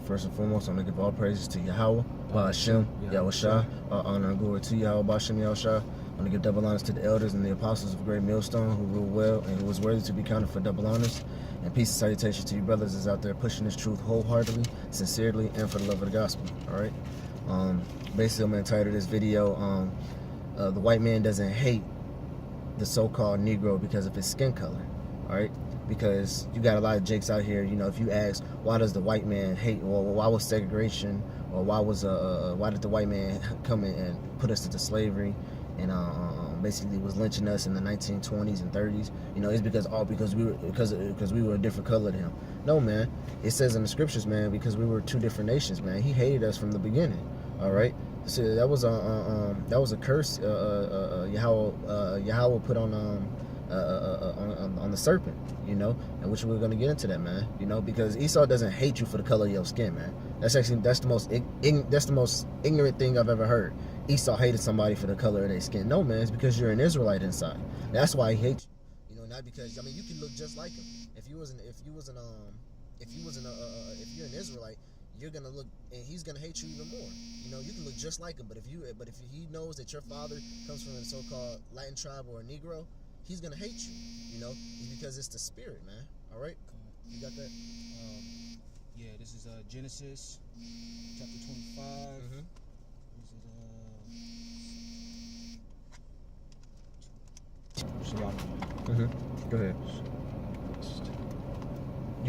First and foremost, I want to give all praises to Yahweh, Ba'ashem, Yahushua, all honor and glory to Yahweh, Ba'ashem, Yahushua. I want to give double honors to the elders and the apostles of Great Millstone who rule well and who was worthy to be counted for double honors. And peace and salutation to you brothers that's out there pushing this truth wholeheartedly, sincerely, and for the love of the gospel. All right. Basically, I'm going to title this video, the white man doesn't hate the so-called Negro because of his skin color. All right. Because you got a lot of jakes out here, you know, if you ask, why does the white man hate, or why was segregation, or why did the white man come in and put us into slavery and basically was lynching us in the 1920s and 30s? You know, it's because we were a different color than him. No, man. It says in the scriptures, man, because we were two different nations, man. He hated us from the beginning. All right. So that was a curse Yahweh put on the serpent, you know, and which we're going to get into that, man, you know, because Esau doesn't hate you for the color of your skin, man. That's the most ignorant thing I've ever heard. Esau hated somebody for the color of their skin. No, man, it's because you're an Israelite inside. That's why he hates you. You know, not because, I mean, you can look just like him. If you're an Israelite, you're gonna look, and he's gonna hate you even more. You know, you can look just like him, but if he knows that your father comes from a so-called Latin tribe or a Negro, he's gonna hate you. You know, because it's the spirit, man. All right, you got that? Yeah, this is Genesis chapter 25. Go ahead.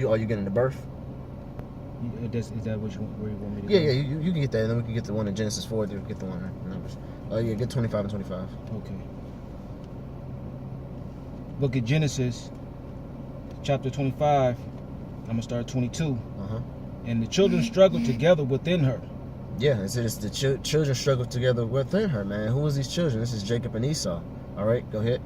Are you getting the birth? Is that where you want me to go? Yeah, you can get that, and then we can get the one in Genesis 4. Then get the one in Numbers. Oh yeah, get 25 and 25. Okay. Look at Genesis chapter 25. I'm gonna start at 22. And the children struggled together within her. Yeah, it's the children struggled together within her, man. Who was these children? This is Jacob and Esau. All right, go ahead.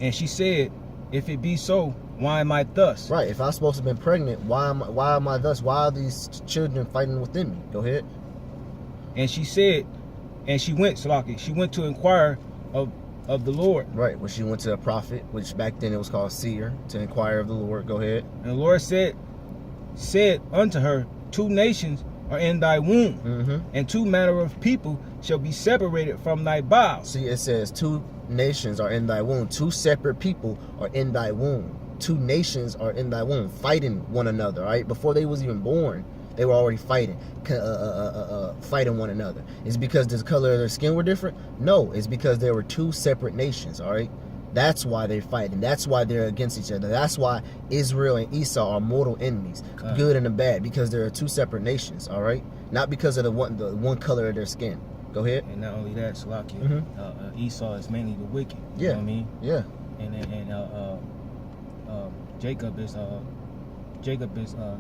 And she said, "If it be so, why am I thus?" Right. If I'm supposed to have been pregnant, why am I thus? Why are these children fighting within me? Go ahead. And she said, and she went, Salaki, she went to inquire of the Lord. Right. Well, she went to a prophet, which back then it was called seer, to inquire of the Lord. Go ahead. And the Lord said unto her, 2 nations are in thy womb, and 2 manner of people shall be separated from thy bowels. See, it says 2 nations are in thy womb. 2 separate people are in thy womb. 2 nations are in thy womb, fighting one another. All right, before they was even born, they were already fighting one another. Is it because the color of their skin were different? No, it's because there were 2 separate nations. All right, that's why they're fighting. That's why they're against each other. That's why Israel and Esau are mortal enemies, good and the bad, because there are 2 separate nations. All right, not because of the one color of their skin. Go ahead. And not only that, Salaki, Esau is mainly the wicked. You know what I mean? Yeah. And Jacob is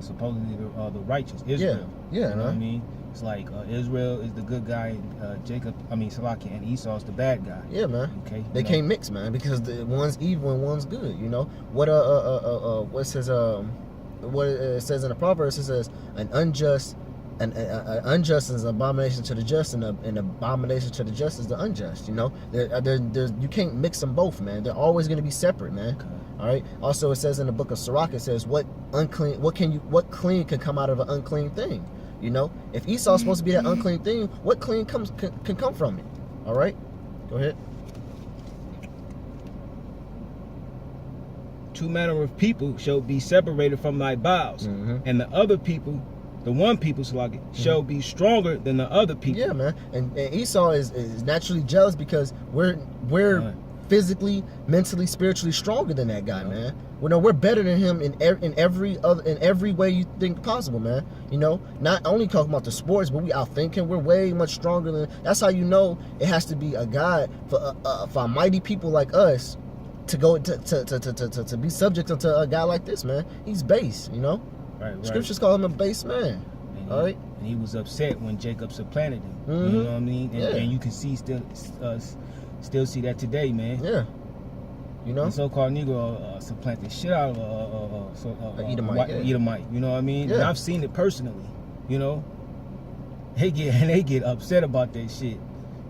supposedly the righteous Israel. Yeah. You know what I mean? It's like Israel is the good guy, Salaki, and Esau is the bad guy. Yeah, man. Okay. They can't mix, man, because one's evil and one's good. You know what? What says what it says in the Proverbs? It says an unjust is an abomination to the just, and an abomination to the just is the unjust. You know, you can't mix them both, man. They're always going to be separate, man. Okay. All right. Also, it says in the book of Sirach, it says what clean can come out of an unclean thing. You know, if Esau's supposed to be that unclean thing, what clean can come from it? All right. Go ahead. 2 manner of people shall be separated from thy bowels, and the other people, the one people, shall be stronger than the other people. Yeah, man. And Esau is naturally jealous because we're physically, mentally, spiritually stronger than that guy, man. We're better than him in every way you think possible, man. You know, not only talking about the sports, but we outthink him. We're way much stronger than. That's how you know it has to be a God for a mighty people like us to go to be subject unto a guy like this, man. He's base, you know. Right. Scriptures call him a base man. All right. And he was upset when Jacob supplanted him. You know what I mean? And you can see still see that today, man. Yeah. You know, the so-called Negro supplanted shit out of Edomite. Edomite. You know what I mean? Yeah. And I've seen it personally. You know, they get upset about that shit.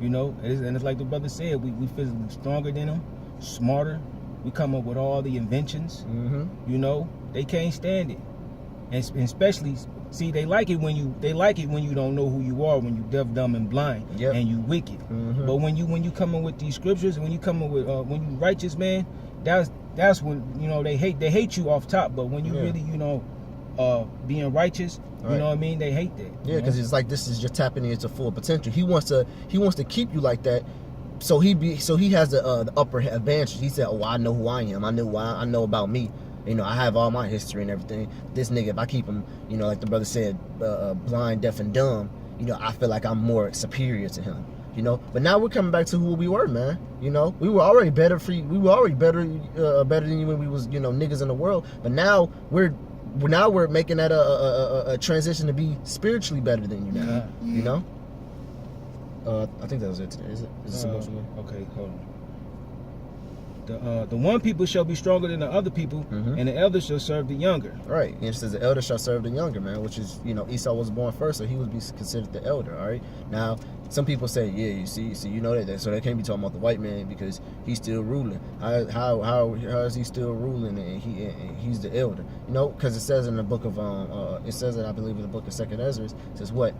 You know, and it's like the brother said, we physically stronger than them, smarter. We come up with all the inventions. You know, they can't stand it. and especially see they like it when you don't know who you are, when you deaf, dumb, and blind, Yep. and you wicked. Mm-hmm. But when you coming with these scriptures, when you coming with when you righteous, man, that's when they hate you off top. But when you really being righteous, Right. you know what I mean, they hate that. Yeah, because it's like this is just tapping into full potential. He wants to keep you like that. So he has the upper advantage. He said, "Oh, I know who I am. I know about me. I have all my history and everything. This nigga, if I keep him, like the brother said, blind, deaf, and dumb, I feel like I'm more superior to him. But now we're coming back to who we were, man. We were already better we were already better than you when we was niggas in the world. But now we're making that a transition to be spiritually better than you now. I think that was it today. Is it supposed to be? Okay, hold on. The one people shall be stronger than the other people, and the elder shall serve the younger. Right. And it says the elder shall serve the younger, man, which is, Esau was born first, so he would be considered the elder, all right? Now, some people say, yeah, you see, that, so they can't be talking about the white man because he's still ruling. How is he still ruling and he's the elder? Because it says in the book of, it says that I believe in the book of 2nd Ezra, it says what?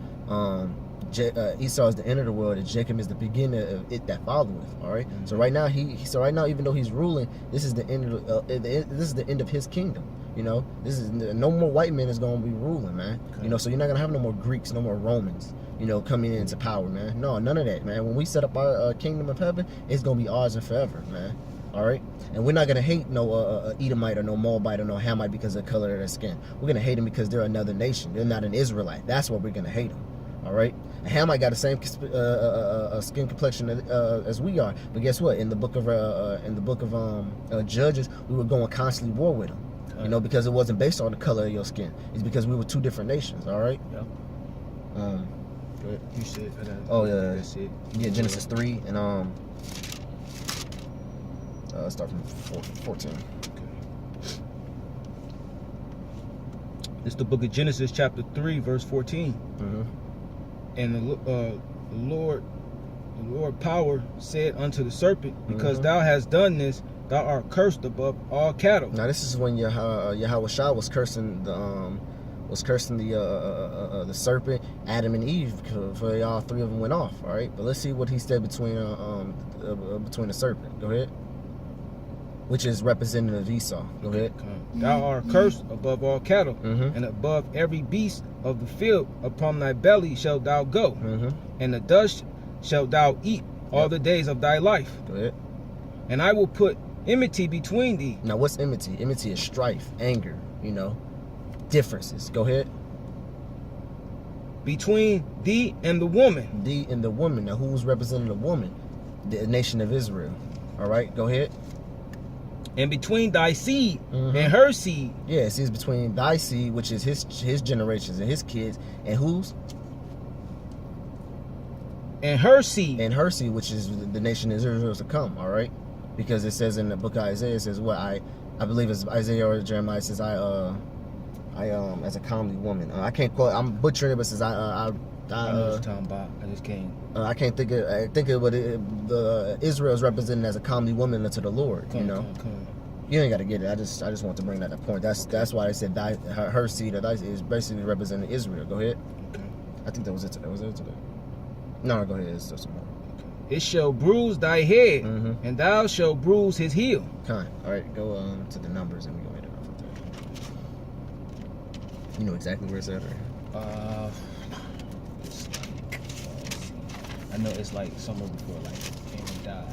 Esau is the end of the world, and Jacob is the beginning of it that followeth. All right. So right now even though he's ruling, this is the end of this is the end of his kingdom. This is no more white men is going to be ruling, man. Okay. So you're not gonna have no more Greeks, no more Romans, coming into power, man. No, none of that, man. When we set up our kingdom of heaven, it's gonna be ours and forever, man. All right, and we're not gonna hate no Edomite or no Moabite or no Hamite because of the color of their skin. We're gonna hate them because they're another nation. They're not an Israelite. That's what we're gonna hate them. All right, Hamite got the same skin complexion as we are, but guess what? In the book of Judges, we were going constantly war with them, because it wasn't based on the color of your skin. It's because we were two different nations. All right. Yep. Go ahead. You said. Oh yeah. That's it. Yeah, Genesis 3 and let's start from 14. Okay. It's the book of Genesis, chapter 3, verse 14. Mm-hmm. And the Lord power said unto the serpent, because thou hast done this, thou art cursed above all cattle. Now this is when Yahweh Shah was cursing the serpent, Adam and Eve, for all three of them went off. All right, but let's see what he said between the serpent. Go ahead. Which is representative of Esau. Go ahead. Thou art cursed above all cattle, and above every beast of the field. Upon thy belly shalt thou go, and the dust shalt thou eat all the days of thy life. Go ahead. And I will put enmity between thee. Now, what's enmity? Enmity is strife, anger, differences. Go ahead. Between thee and the woman. Thee and the woman. Now, who's representing the woman? The nation of Israel. All right, go ahead. And between thy seed and her seed. Yeah, it's between thy seed, which is his generations and his kids, and whose? And her seed. And her seed, which is the nation of Israel to come. All right, because it says in the book of Isaiah, it says what I believe it's Isaiah or Jeremiah, it says I as a comely woman. I can't quote. I'm butchering it, but it says I know what you're talking about. I just can't. I can't think of. I think of what the Israel is represented as a comely woman unto the Lord. Come. You ain't got to get it. I just want to bring that up point. That's why they said her seed or is basically representing Israel. Go ahead. Okay. I think that was it today. Was it today? No, go ahead. It's still some more. It shall bruise thy head, and thou shalt bruise his heel. Kind. All right, go to the numbers and we go hit it off with that. You know exactly where it's at, right? It's like, I know it's like somewhere before like Aaron died.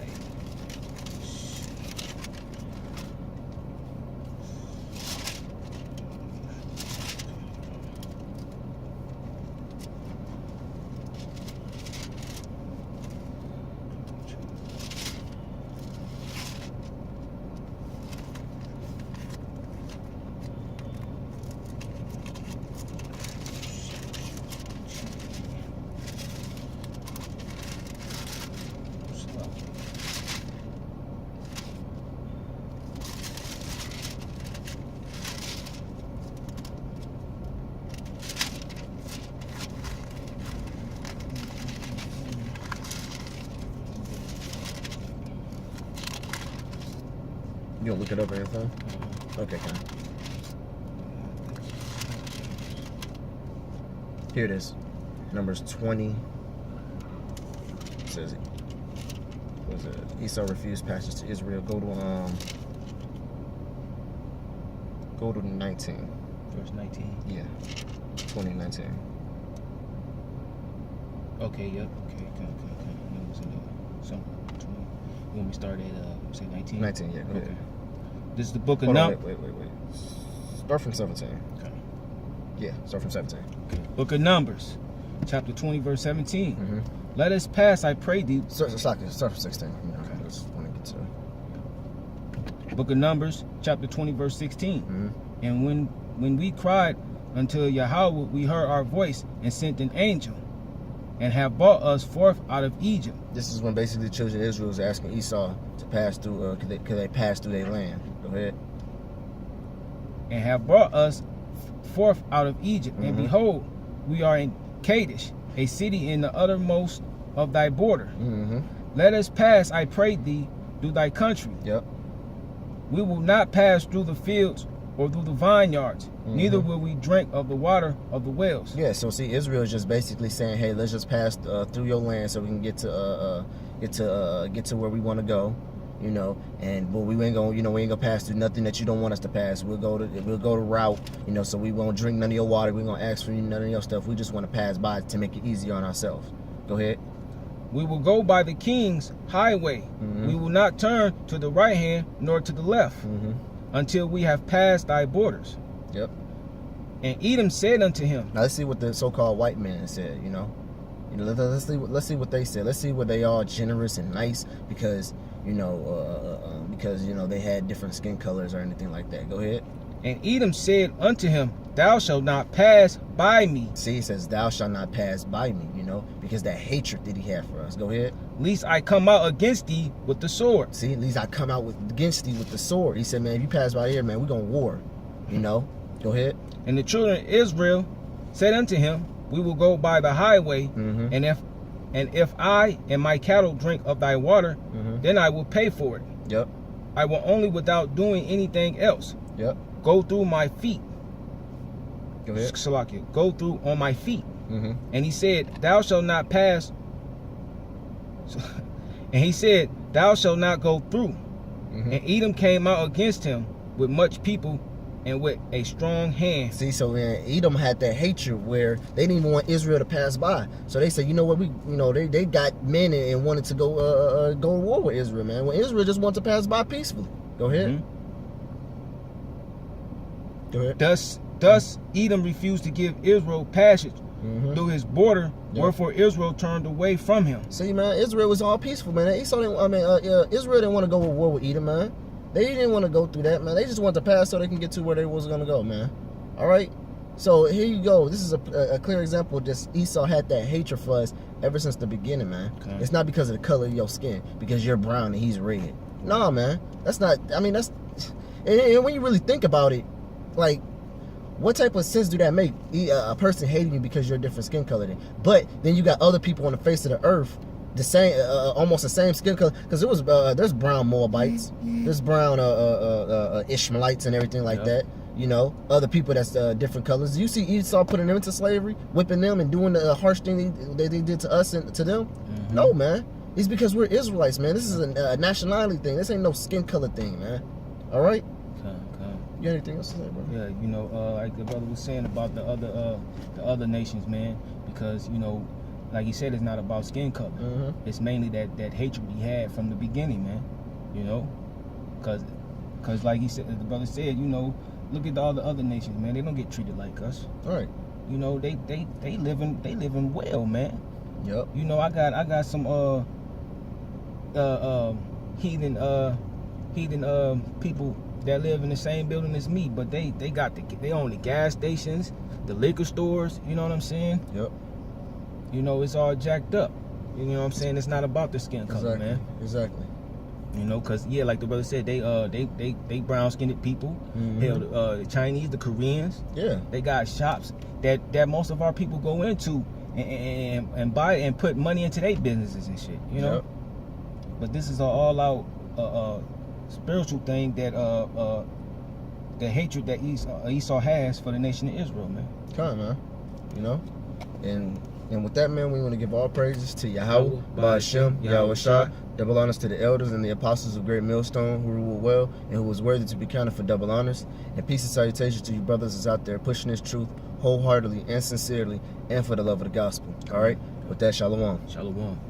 You gonna look it up or anything? Okay, kind. Here it is. Numbers 20. It says, what is it? Esau refused passage to Israel. Go to 19. Verse 19. Yeah. 20:19. Okay, yep. Okay. So, 20. You want me to start at, say 19? 19, yeah, go ahead. Okay. This is the book of Hold on, Numbers. wait. Start from 17. Okay. Yeah, start from 17. Okay. Book of Numbers, chapter 20, verse 17. Mm-hmm. Let us pass, I pray thee. Start from 16. Okay. I just want to get to... Book of Numbers, chapter 20, verse 16. Mm-hmm. And when we cried unto Yahweh, we heard our voice and sent an angel, and have brought us forth out of Egypt. This is when basically the children of Israel was asking Esau to pass through, could they pass through their land? Go ahead. And have brought us forth out of Egypt. Mm-hmm. And behold, we are in Kadesh, a city in the uttermost of thy border. Mm-hmm. Let us pass, I pray thee, through thy country. Yep. We will not pass through the fields or through the vineyards, Mm-hmm. neither will we drink of the water of the wells. Yeah, so see, Israel is just basically saying, hey, let's just pass through your land so we can get to where we want to go, you know. And but we ain't gonna pass through nothing that you don't want us to pass. We'll go to route, you know. So we won't drink none of your water. We gonna ask for none of your stuff. We just want to pass by to make it easier on ourselves. Go ahead. We will go by the king's highway. Mm-hmm. We will not turn to the right hand nor to the left, Mm-hmm. until we have passed thy borders. Yep. And Edom said unto him, Now let's see what the so-called white man said. You know, let's see what they said. Let's see where they are generous and nice because they had different skin colors or anything like that. Go ahead. and Edom said unto him, Thou shalt not pass by me, See, he says, "Thou shalt not pass by me." You know, because that hatred that he had for us. Go ahead. lest I come out against thee with the sword. See, at least I come out against thee with the sword. He said, "Man, if you pass by here, man, we gonna war." You know. Go ahead. And the children of Israel said unto him, We will go by the highway, Mm-hmm. and if I and my cattle drink of thy water, Mm-hmm. then I will pay for it. Yep. I will only without doing anything else Yep. go through my feet. Go ahead. Salakia, go through on my feet. Mm-hmm. And he said, Thou shalt not pass. And he said, Thou shalt not go through. Mm-hmm. And Edom came out against him with much people and with a strong hand. See, so then Edom had that hatred where they didn't even want Israel to pass by. So they said, you know what, they got men and wanted to go to war with Israel, man. When Israel just wanted to pass by peacefully. Go ahead. Mhm. Go ahead. Thus Edom refused to give Israel passage Mm-hmm. through his border, Yeah. wherefore Israel turned away from him. See, man, Israel was all peaceful, man. Israel didn't want to go to war with Edom, man. They didn't want to go through that, man. They just wanted to pass so they can get to where they was going to go, man. All right? So here you go. This is a clear example. Just Esau had that hatred for us ever since the beginning, man. Okay. It's not because of the color of your skin, because you're brown and he's red. No, man. That's not, that's, and when you really think about it, like, what type of sense do that make? A person hating you because you're a different skin color than. But then you got other people on the face of the earth, the same, almost the same skin color. Because there's brown Moabites, there's brown Ishmaelites and everything like that. You know, other people that's different colors. You see Esau putting them into slavery, whipping them, and doing the harsh thing they did to us and to them. Mhm. No, man. It's because we're Israelites, man. This is a nationality thing. This ain't no skin color thing, man. All right. You got anything else to say, bro? Yeah, like the brother was saying about the other nations, man, because like he said, it's not about skin color. Mm-hmm. It's mainly that hatred he had from the beginning, man. Because like he said, the brother said, look at all the other nations, man. They don't get treated like us. All right. They living well, man. Yep. I got some heathen people that live in the same building as me, but they own the gas stations, the liquor stores. You know what I'm saying? Yep. It's all jacked up. You know what I'm saying? It's not about the skin color, man. Exactly. Cause like the brother said, they brown skinned people. Mm-hmm. Hell, the Chinese, the Koreans. Yeah. They got shops that most of our people go into and buy and put money into their businesses and shit. Yep. But this is an all out spiritual thing that the hatred that Esau has for the nation of Israel, man. Come on, man. And with that, man, we want to give all praises to Yahweh, Ba'ashem, Yahweh Shah. Double honors to the elders and the apostles of Great Millstone who rule well and who was worthy to be counted for double honors. And peace and salutations to you brothers that's out there pushing this truth wholeheartedly and sincerely and for the love of the gospel. All right? With that, shalom. Shalom.